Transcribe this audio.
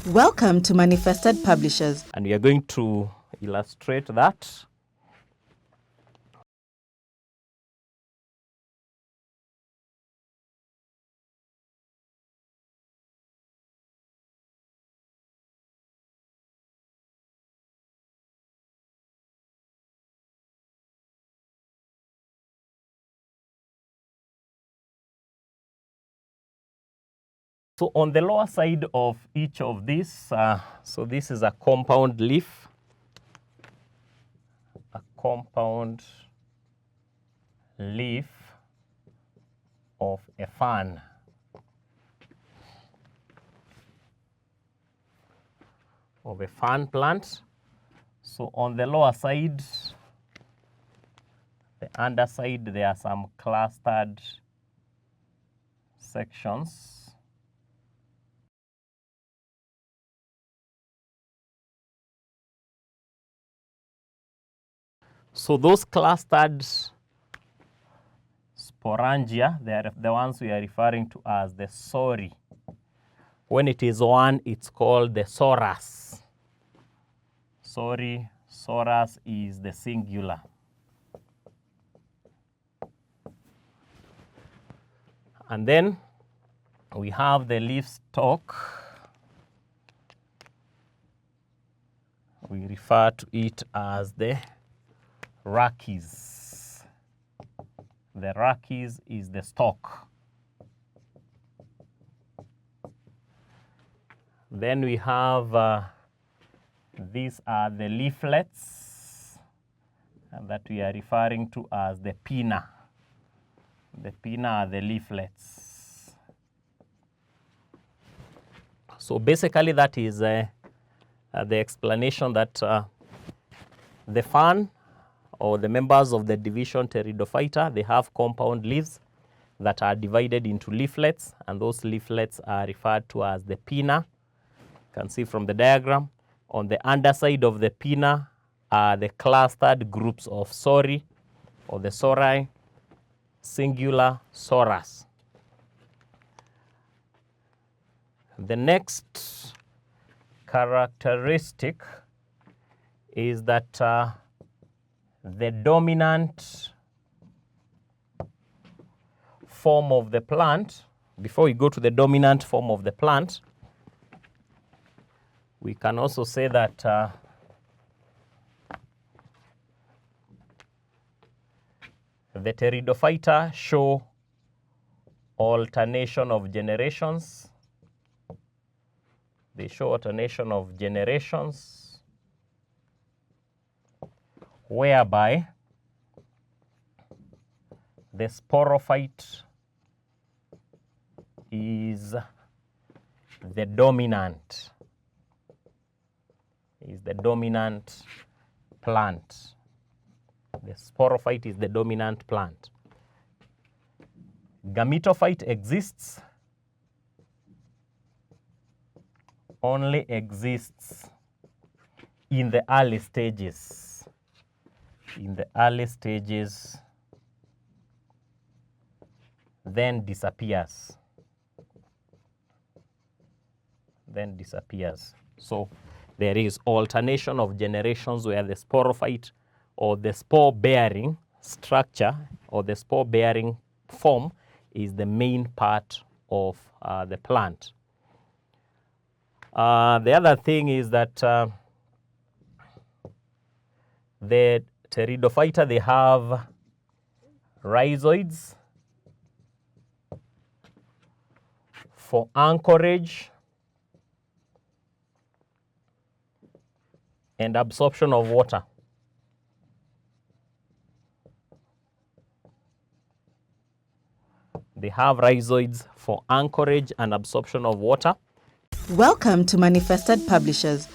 Welcome to Manifested Publishers. And we are going to illustrate that. So on the lower side of each of these, so this is a compound leaf, a compound leaf of a fern. Of a fern plant. So on the lower side, the underside, there are some clustered sections. So those clustered sporangia, they are the ones we are referring to as the Sori. When it is one, it's called the Soras. Sori, Soras is the singular. And then we have the leaf stalk. We refer to it as the Rachis. The Rachis is the stalk. Then we have, these are the leaflets that we are referring to as the Pinnae. The Pinnae are the leaflets. So basically that is the explanation that the fern or the members of the division Pteridophyta, they have compound leaves that are divided into leaflets, and those leaflets are referred to as the Pinnae. You can see from the diagram. On the underside of the Pinnae are the clustered groups of Sori or the Sori, singular Soras. The next characteristic is that the dominant form of the plant, before we go to the dominant form of the plant, we can also say that the Pteridophyta show alternation of generations. They show alternation of generations whereby the sporophyte is the dominant, plant. The sporophyte is the dominant plant. Gametophyte only exists in the early stages. In the early stages, then disappears. So there is alternation of generations where the sporophyte or the spore-bearing structure or the spore-bearing form is the main part of the plant. The other thing is that the Pteridophyta, they have rhizoids for anchorage and absorption of water. They have rhizoids for anchorage and absorption of water. Welcome to Manifested Publishers.